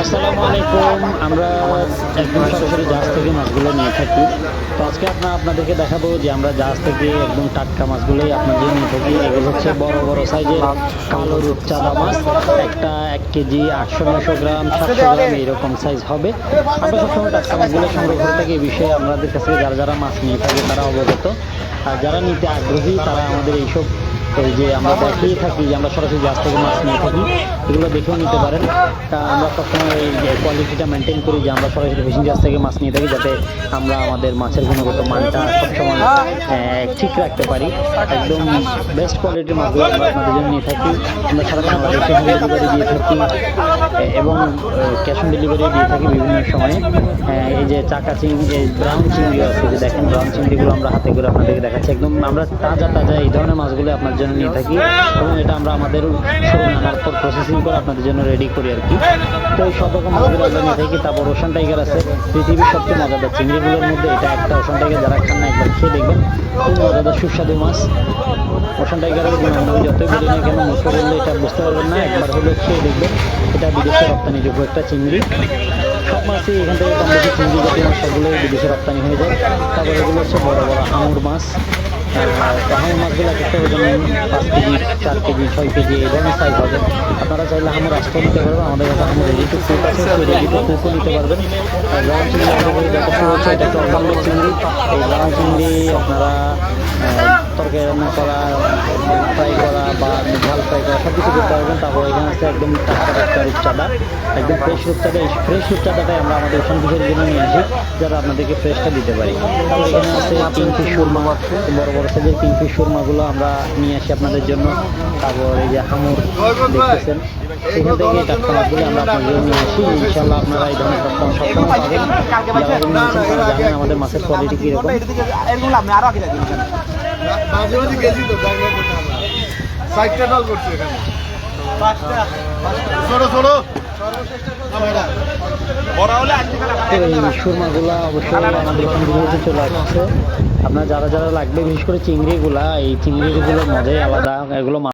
আসসালামু আলাইকুম। আমরা একদম সরাসরি জাহাজ থেকে মাছগুলো নিয়ে থাকি। তো আজকে আপনাদেরকে দেখাবো যে আমরা জাহাজ থেকে একদম টাটকা মাছগুলোই আপনাদের নিয়ে থাকি। এগুলো হচ্ছে বড় বড় সাইজের কালো রূপচাঁদা মাছ। একটা 1 কেজি 800-900 গ্রাম 700 গ্রাম এইরকম সাইজ হবে। আমরা সবসময় টাটকা মাছগুলো সংগ্রহ করে থাকি। এই বিষয়ে আমাদের কাছে যারা যারা মাছ নিয়ে থাকে তারা অবগত, আর যারা নিতে আগ্রহী তারা আমাদের এইসব এই যে আমরা দেখিয়ে থাকি যে আমরা সরাসরি জাহাজ থেকে মাছ নিয়ে থাকি, এগুলো দেখেও নিতে পারেন। তা আমরা সবসময় এই যে কোয়ালিটিটা মেনটেন করি যে আমরা সরাসরি ফিশিং জাহাজ থেকে মাছ নিয়ে থাকি, যাতে আমরা আমাদের মাছের গুণগত মানটা সবসময় ঠিক রাখতে পারি। একদম বেস্ট কোয়ালিটির মাছগুলো আমরা আপনাদের জন্য নিয়ে থাকি। আমরা সারা বাংলাদেশে হোম ডেলিভারি দিয়ে থাকি এবং ক্যাশ অন ডেলিভারি দিয়ে থাকি বিভিন্ন সময়ে। এই যে চাকা চিংড়ি, এই ব্রাউন চিংড়ি আছে, যে দেখেন ব্রাউন চিংড়িগুলো আমরা হাতে করে আপনাদেরকে দেখাচ্ছি। একদম আমরা তাজা তাজা এই ধরনের মাছগুলো আপনার জন্য নিয়ে থাকি এবং এটা আমরা আমাদের শোরুমে আনার পর প্রসেসিং করে আপনাদের জন্য রেডি করি আর কি। তো এই সব রকম মাছগুলো আমরা নিয়ে থাকি। তারপর ওশান টাইগার আছে, পৃথিবীর সবচেয়ে মজাদার চিংড়িগুলোর মধ্যে এটা একটা। ওশান টাইগার যারা খান না একবার খেয়ে দেখবেন, খুব মজাদার সুস্বাদু মাছ। ওশান টাইগারের গুণাগুণ যতই বলি না কেন, মুখে বললে এটা বুঝতে পারবেন না, একবার হলে খেয়ে দেখবেন। এটা বিদেশে রপ্তানিযোগ্য একটা চিংড়ি। সব মাছই এখান থেকে কম বেশি চিংড়ি জাতীয় মাছ সবগুলোই বিদেশে রপ্তানি হয়ে যায়। তারপর এগুলো হচ্ছে বড় বড় হাঙর মাছ। হাঙর মাছগুলো একটা ওজন 5 কেজি 4 কেজি 6 কেজি এই ধরনের সাইজ হবে। আপনারা চাইলে হাঙর আসতে নিতে পারবেন, আমাদের কাছে হাঙর রেডি টু কুক আছে, সেই রেডি টু কুকও নিতে পারবেন। ব্রাউন চিংড়ি আমাদের যতটুকু হচ্ছে এটা একটা অর্গানিক চিংড়ি। এই ব্রাউন চিংড়ি আপনারা তরকারি রান্না করা, ফ্রাই করা বা ঝাল ফ্রাই করা সব কিছু করতে পারবেন। তারপর এখানে আছে একদম টাটকা টাটকা রূপচাঁদা, একদম ফ্রেশ রূপচাঁদা। এই ফ্রেশ রূপচাঁদাটাই আমরা আমাদের ওশান ফিশের জন্য নিয়ে আসি, যারা আপনাদেরকে ফ্রেশটা দিতে পারি। তারপর এখানে আছে কিংফিশ সুরমা, বড় বড় সাইজের কিংফিশ সুরমাগুলো আমরা নিয়ে আসি আপনাদের জন্য। তারপর এই যে হাঙর দেখতেছেন, সেখান থেকে এই টাটকা মাছগুলো আমরা আপনাদের জন্য নিয়ে আসি। ইনশাল্লাহ আপনারা এই ধরনের টাটকা মাছ সবসময় পাবেন। যারা নিয়েছেন তারা জানেন আমাদের মাছের কোয়ালিটি কীরকম। এই সুরমাগুলা অবশ্যই আমাদের এখান থেকে চলে আসছে। আপনার যারা যারা লাগবে, বিশেষ করে চিংড়িগুলা, এই চিংড়িগুলোর মজাই আলাদা। এগুলো